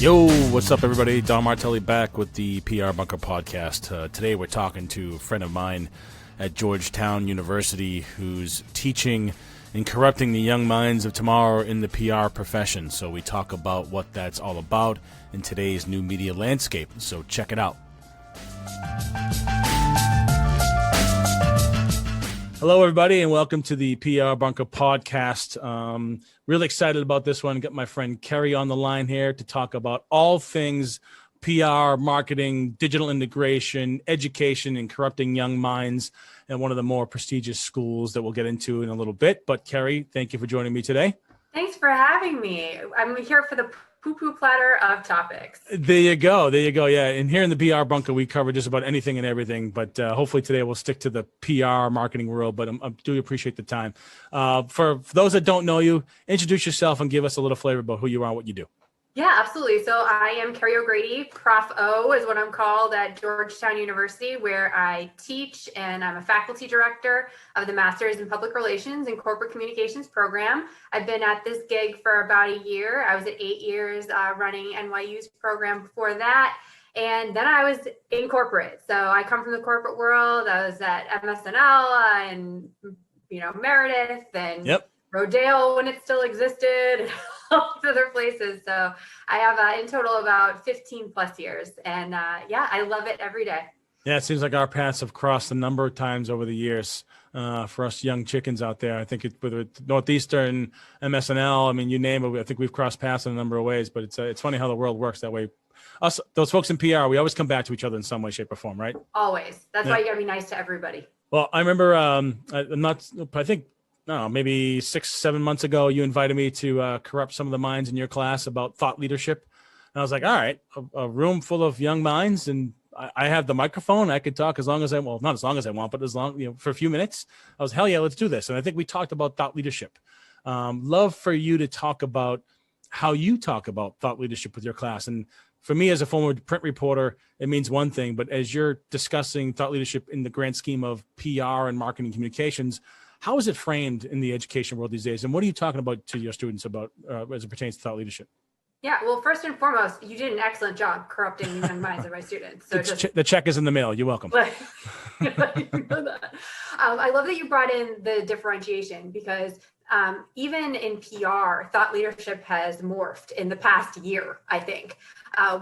Yo, what's up, everybody? Don Martelli back with the PR Bunker podcast. Today we're talking to a friend of mine at Georgetown University who's teaching and corrupting the young minds of tomorrow in the PR profession. So we talk about what that's all about in today's new media landscape. So check it out. Hello, everybody, and welcome to the PR Bunker podcast. Really excited about this one. Got my friend Kerry on the line here to talk about all things PR, marketing, digital integration, education, and corrupting young minds in one of the more prestigious schools that we'll get into in a little bit. But Kerry, thank you for joining me today. Thanks for having me. I'm here for the poo-poo platter of topics. There you go. Yeah. And here in the PR Bunker, we cover just about anything and everything. But hopefully today we'll stick to the PR marketing world. But I do appreciate the time. For those that don't know you, introduce yourself and give us a little flavor about who you are and what you do. Yeah, absolutely. So I am Kerry O'Grady. Prof O is what I'm called at Georgetown University, where I teach, and I'm a faculty director of the Masters in Public Relations and Corporate Communications program. I've been at this gig for about a year. I was at 8 years running NYU's program before that. And then I was in corporate. So I come from the corporate world. I was at MSNL and, Meredith and Rodale when it still existed, and all other places. So I have in total about 15 plus years. And I love it every day. Yeah, it seems like our paths have crossed a number of times over the years for us young chickens out there. I think whether it's Northeastern, MSNL, I mean, you name it, I think we've crossed paths in a number of ways. But it's funny how the world works that way. Us, those folks in PR, we always come back to each other in some way, shape, or form, right? Always. That's why you got to be nice to everybody. Well, I remember, maybe 6-7 months ago, you invited me to corrupt some of the minds in your class about thought leadership. And I was like, all right, a room full of young minds, and I have the microphone. I could talk as long as not as long as I want, but as long, for a few minutes. I was, hell yeah, let's do this. And I think we talked about thought leadership. Love for you to talk about how you talk about thought leadership with your class. And for me, as a former print reporter, it means one thing, but as you're discussing thought leadership in the grand scheme of PR and marketing communications, how is it framed in the education world these days? And what are you talking about to your students about as it pertains to thought leadership? Yeah, well, first and foremost, you did an excellent job corrupting the young minds of my students. So the check is in the mail. You're welcome. I love that you brought in the differentiation, because even in PR, thought leadership has morphed in the past year, I think,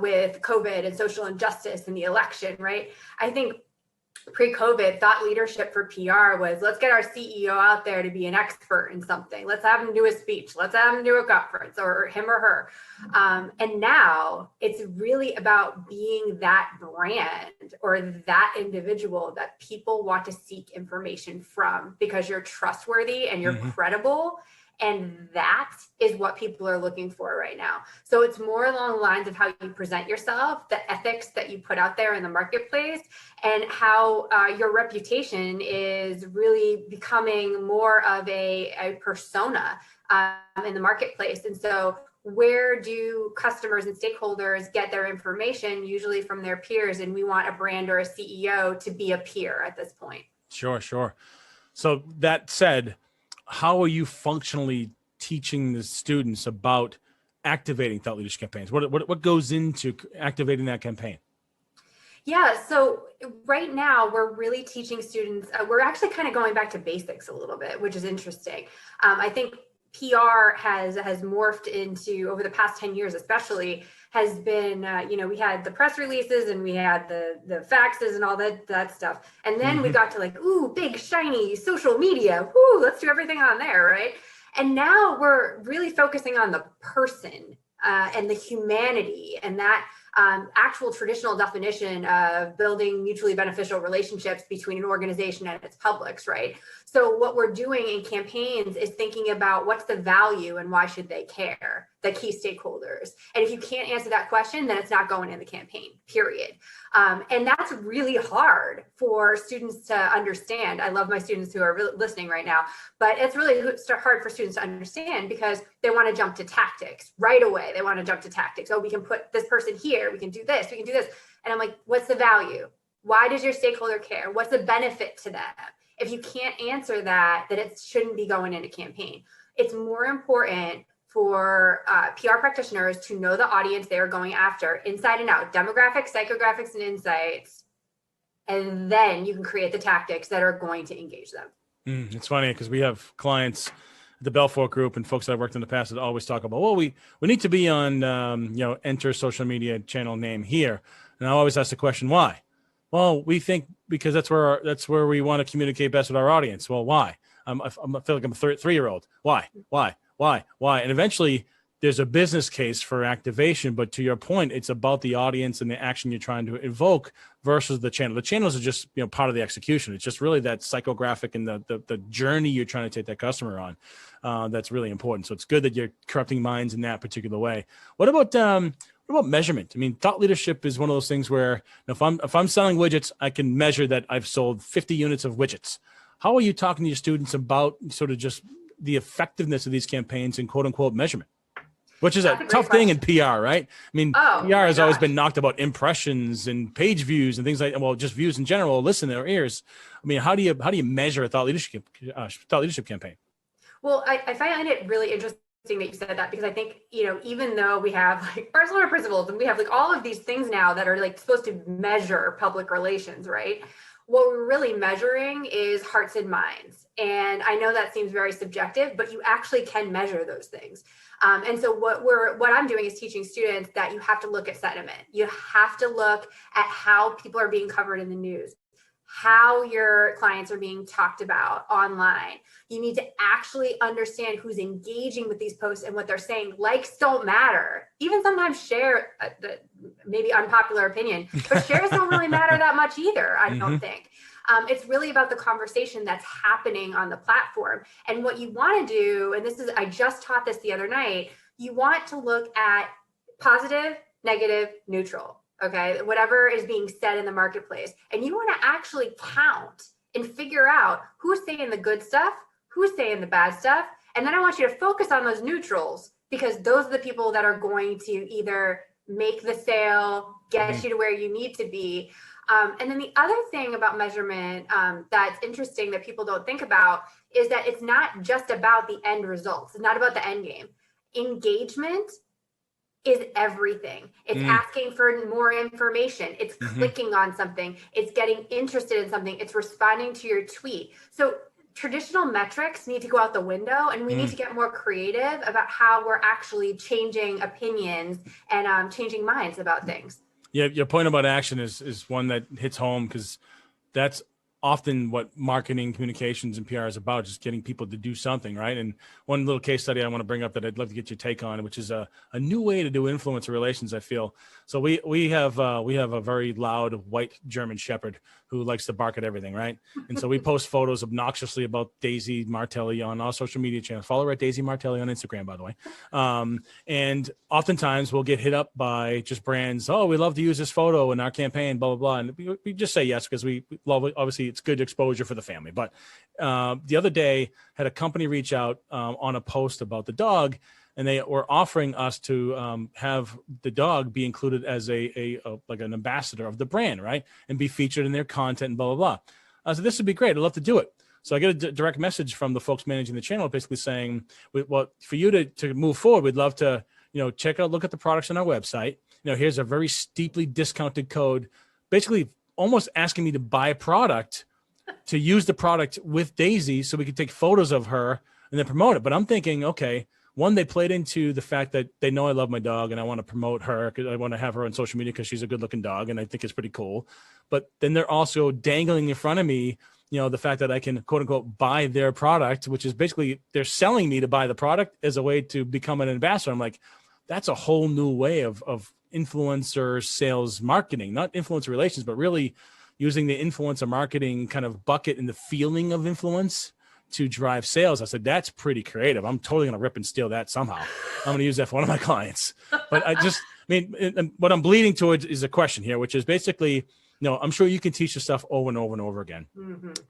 with COVID and social injustice and the election, right? I think pre-COVID, thought leadership for PR was, let's get our CEO out there to be an expert in something. Let's have him do a speech. Let's have him do a conference, or him or her. And now it's really about being that brand or that individual that people want to seek information from, because you're trustworthy and you're credible. And that is what people are looking for right now. So it's more along the lines of how you present yourself, the ethics that you put out there in the marketplace, and how your reputation is really becoming more of a persona in the marketplace. And so where do customers and stakeholders get their information? Usually from their peers. And we want a brand or a CEO to be a peer at this point. Sure. So that said, how are you functionally teaching the students about activating thought leadership campaigns? What goes into activating that campaign? Yeah, so right now we're really teaching students, we're actually kind of going back to basics a little bit, which is interesting. I think PR has morphed into, over the past 10 years especially, has been, we had the press releases and we had the faxes and all that stuff. And then we got to big, shiny social media. Let's do everything on there, right? And now we're really focusing on the person and the humanity, and that actual traditional definition of building mutually beneficial relationships between an organization and its publics, right? So what we're doing in campaigns is thinking about what's the value and why should they care, the key stakeholders. And if you can't answer that question, then it's not going in the campaign, period. And that's really hard for students to understand. I love my students who are listening right now, but it's really hard for students to understand, because they want to jump to tactics right away. They want to jump to tactics. Oh, we can put this person here. We can do this. We can do this. And I'm like, what's the value? Why does your stakeholder care? What's the benefit to them? If you can't answer that, then it shouldn't be going into campaign. It's more important for PR practitioners to know the audience they are going after inside and out, demographics, psychographics, and insights. And then you can create the tactics that are going to engage them. It's funny because we have clients, the Belfort Group, and folks that I've worked in the past that always talk about, well, we need to be on, enter social media channel name here. And I always ask the question, why? Well, we think because that's where we want to communicate best with our audience. Well, why? I feel like I'm a 3-year-old. Why? And eventually there's a business case for activation, but to your point, it's about the audience and the action you're trying to evoke versus the channel. The channels are just, part of the execution. It's just really that psychographic and the journey you're trying to take that customer on. That's really important. So it's good that you're corrupting minds in that particular way. What about measurement? I mean, thought leadership is one of those things where if I'm selling widgets, I can measure that I've sold 50 units of widgets. How are you talking to your students about sort of just the effectiveness of these campaigns in quote unquote measurement? Which is a tough thing in PR, right? I mean, PR has always been knocked about impressions and page views and things like that. Well, just views in general, listen to their ears. I mean, how do you measure a thought leadership campaign? Well, I find it really interesting that you said that, because I think, even though we have like Barcelona principles and we have like all of these things now that are like supposed to measure public relations, right? What we're really measuring is hearts and minds. And I know that seems very subjective, but you actually can measure those things. And so what I'm doing is teaching students that you have to look at sentiment. You have to look at how people are being covered in the news, how your clients are being talked about online. You need to actually understand who's engaging with these posts and what they're saying. Likes don't matter. Even sometimes share, maybe unpopular opinion, but shares don't really matter that much either, I don't think. It's really about the conversation that's happening on the platform. And what you want to do, and I just taught this the other night, you want to look at positive, negative, neutral. Okay, whatever is being said in the marketplace. And you want to actually count and figure out who's saying the good stuff, who's saying the bad stuff. And then I want you to focus on those neutrals, because those are the people that are going to either make the sale, get you to where you need to be. And then the other thing about measurement that's interesting that people don't think about is that it's not just about the end results. It's not about the end game. Engagement is everything. It's asking for more information. It's clicking on something. It's getting interested in something. It's responding to your tweet. So traditional metrics need to go out the window, and we need to get more creative about how we're actually changing opinions and changing minds about things. Yeah, your point about action is one that hits home, because that's often what marketing, communications, and PR is about, just getting people to do something, right? And one little case study I want to bring up that I'd love to get your take on, which is a new way to do influencer relations, I feel. So we have a very loud white German Shepherd who likes to bark at everything, right? And so we post photos obnoxiously about Daisy Martelli on all social media channels. Follow her at Daisy Martelli on Instagram, by the way. And oftentimes we'll get hit up by just brands. Oh, we love to use this photo in our campaign, blah, blah, blah. And we just say yes, because we love it. Obviously, it's good exposure for the family. But the other day, had a company reach out on a post about the dog, and they were offering us to have the dog be included as like an ambassador of the brand, right? And be featured in their content and blah, blah, blah. So this would be great. I'd love to do it. So I get a direct message from the folks managing the channel, basically saying, well, for you to move forward, we'd love to, look at the products on our website. Here's a very steeply discounted code, basically almost asking me to buy a product, to use the product with Daisy so we could take photos of her and then promote it. But I'm thinking, okay, one, they played into the fact that they know I love my dog and I want to promote her because I want to have her on social media because she's a good looking dog and I think it's pretty cool. But then they're also dangling in front of me, the fact that I can quote unquote buy their product, which is basically they're selling me to buy the product as a way to become an ambassador. I'm like, that's a whole new way of influencer sales marketing, not influencer relations, but really using the influencer marketing kind of bucket and the feeling of influence to drive sales. I said, that's pretty creative. I'm totally going to rip and steal that somehow. I'm going to use that for one of my clients. But what I'm bleeding towards is a question here, which is basically, I'm sure you can teach this stuff over and over and over again.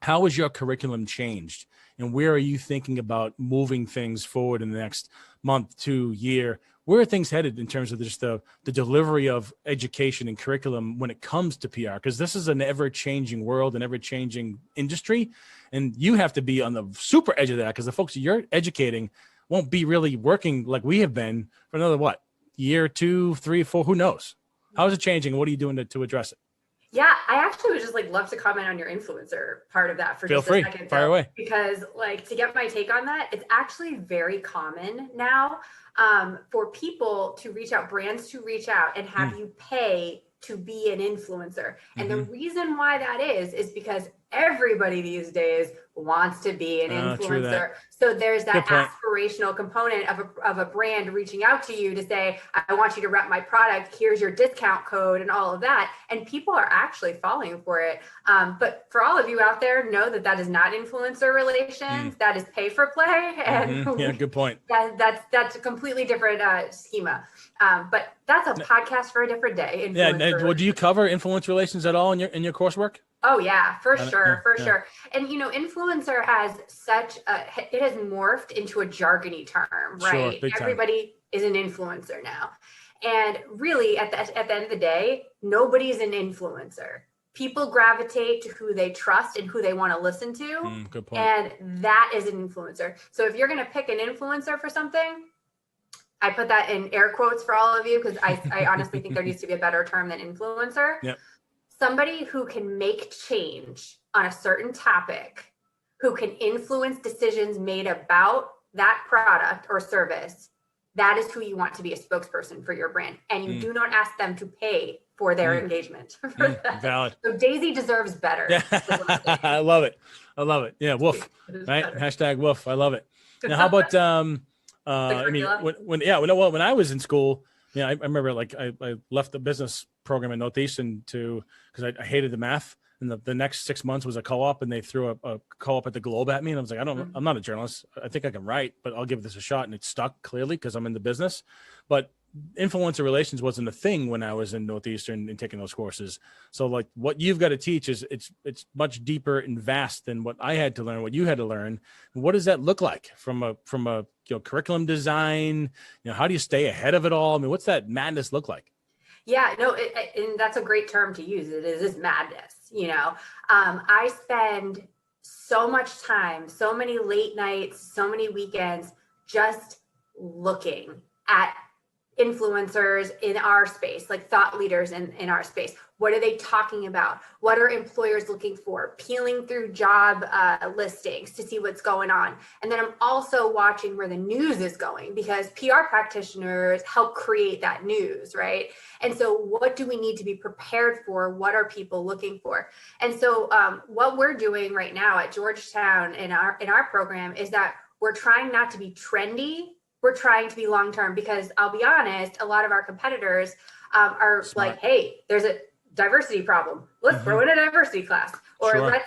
How has your curriculum changed? And where are you thinking about moving things forward in the next month, 2 year? Where are things headed in terms of just the delivery of education and curriculum when it comes to PR? Because this is an ever-changing world, an ever-changing industry. And you have to be on the super edge of that, because the folks you're educating, won't be really working like we have been for another, what, year, 2, 3, 4, who knows? How is it changing? What are you doing to address it? Yeah, I actually would just like love to comment on your influencer part of that for Feel just free. a second. Fire away. Because like to get my take on that, it's actually very common now for people to reach out, brands to reach out and have you pay to be an influencer. And the reason why that is because everybody these days wants to be an influencer. So there's that aspirational component of a brand reaching out to you to say, I want you to rep my product. Here's your discount code and all of that. And people are actually falling for it. But for all of you out there, know that that is not influencer relations. That is pay for play. And yeah, good point. That's a completely different schema. But that's a podcast for a different day. Yeah. Well, do you cover influence relations at all in your coursework? Oh yeah, for sure. And influencer has it has morphed into a jargony term, right? Sure, Everybody is an influencer now. And really at the end of the day, nobody's an influencer. People gravitate to who they trust and who they want to listen to. Good point. And that is an influencer. So if you're going to pick an influencer for something, I put that in air quotes for all of you because I honestly think there needs to be a better term than influencer. Yep. Somebody who can make change on a certain topic, who can influence decisions made about that product or service, that is who you want to be a spokesperson for your brand. And you do not ask them to pay for their engagement. Valid. So Daisy deserves better. Yeah. I love it. Yeah. Woof. Right. Hashtag woof. I love it. Now, how about, when I was in school, I remember like I left the business program in Northeastern because I hated the math. And the next 6 months was a co-op, and they threw a co-op at the Globe at me. And I was like, I'm not a journalist. I think I can write, but I'll give this a shot. And it stuck clearly because I'm in the business. But influencer relations wasn't a thing when I was in Northeastern and taking those courses. So like what you've got to teach is it's much deeper and vast than what I had to learn, what you had to learn. What does that look like from a curriculum design? How do you stay ahead of it all? I mean, what's that madness look like? Yeah, no, and that's a great term to use. It is madness. I spend so much time, so many late nights, so many weekends, just looking at influencers in our space, like thought leaders in our space. What are they talking about? What are employers looking for? Peeling through job listings to see what's going on. And then I'm also watching where the news is going because PR practitioners help create that news, right? And so what do we need to be prepared for? What are people looking for? And so what we're doing right now at Georgetown in our program is that we're trying not to be trendy. We're trying to be long-term because I'll be honest, a lot of our competitors are smart. Like, hey, there's a diversity problem. Let's throw in a diversity class. Or let's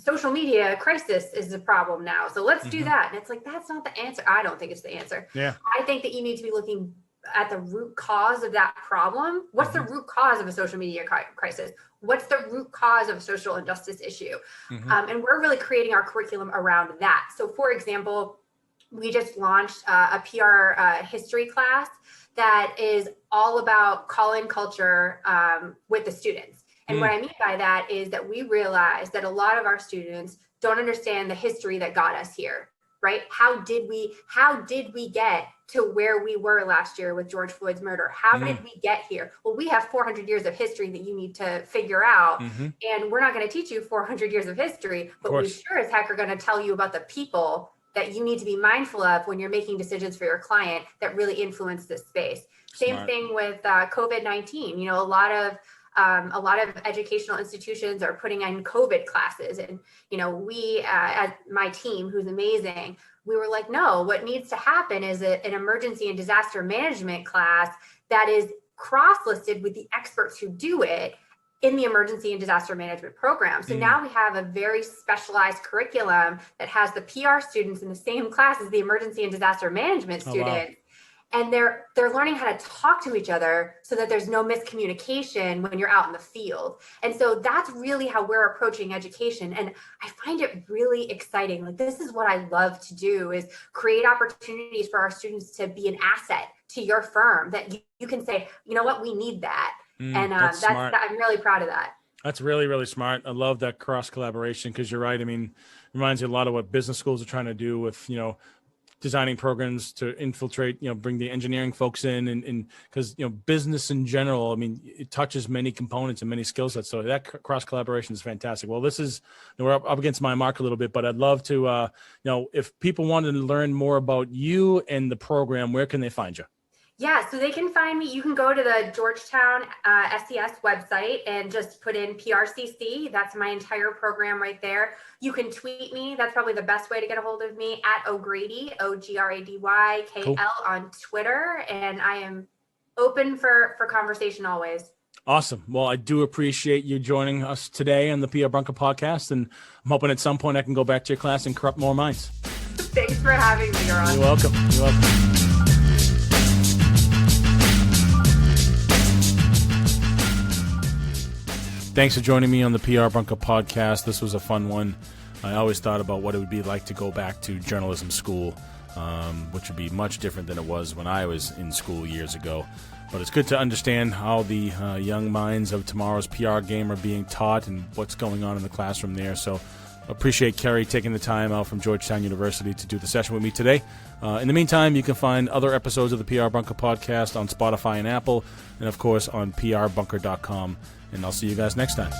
social media crisis is a problem now. So let's do that. And it's like, that's not the answer. I don't think it's the answer. Yeah. I think that you need to be looking at the root cause of that problem. What's the root cause of a social media crisis? What's the root cause of a social injustice issue? And we're really creating our curriculum around that. So for example, we just launched a PR history class that is all about call-in culture with the students. And what I mean by that is that we realize that a lot of our students don't understand the history that got us here, right? How did we get to where we were last year with George Floyd's murder? How did we get here? Well, we have 400 years of history that you need to figure out. And we're not going to teach you 400 years of history, but we sure as heck are going to tell you about the people that you need to be mindful of when you're making decisions for your client that really influence this space. Same thing with COVID-19. A lot of educational institutions are putting in COVID classes, and we, as my team, who's amazing, we were like, no, what needs to happen is an emergency and disaster management class that is cross-listed with the experts who do it in the emergency and disaster management program. So now we have a very specialized curriculum that has the PR students in the same class as the emergency and disaster management students. Wow. And they're learning how to talk to each other so that there's no miscommunication when you're out in the field. And so that's really how we're approaching education. And I find it really exciting. Like, this is what I love to do, is create opportunities for our students to be an asset to your firm, that you can say, you know what, we need that. And that's I'm really proud of that. That's really, really smart. I love that cross collaboration because you're right. I mean, it reminds me a lot of what business schools are trying to do with, designing programs to infiltrate, bring the engineering folks in, and because, business in general, I mean, it touches many components and many skill sets. So that cross collaboration is fantastic. Well, we're up against my mark a little bit, but I'd love to, if people wanted to learn more about you and the program, where can they find you? Yeah, so they can find me. You can go to the Georgetown SES website and just put in PRCC. That's my entire program right there. You can tweet me. That's probably the best way to get a hold of me, at O'Grady, OGRADYKL, cool. on Twitter. And I am open for conversation always. Awesome. Well, I do appreciate you joining us today on the PR Bunker podcast. And I'm hoping at some point I can go back to your class and corrupt more minds. Thanks for having me, Ron. You're welcome. You're welcome. Thanks for joining me on the PR Bunker podcast. This was a fun one. I always thought about what it would be like to go back to journalism school, which would be much different than it was when I was in school years ago. But it's good to understand how the young minds of tomorrow's PR game are being taught and what's going on in the classroom there. So appreciate Kerry taking the time out from Georgetown University to do the session with me today. In the meantime, you can find other episodes of the PR Bunker podcast on Spotify and Apple, and of course on prbunker.com. And I'll see you guys next time.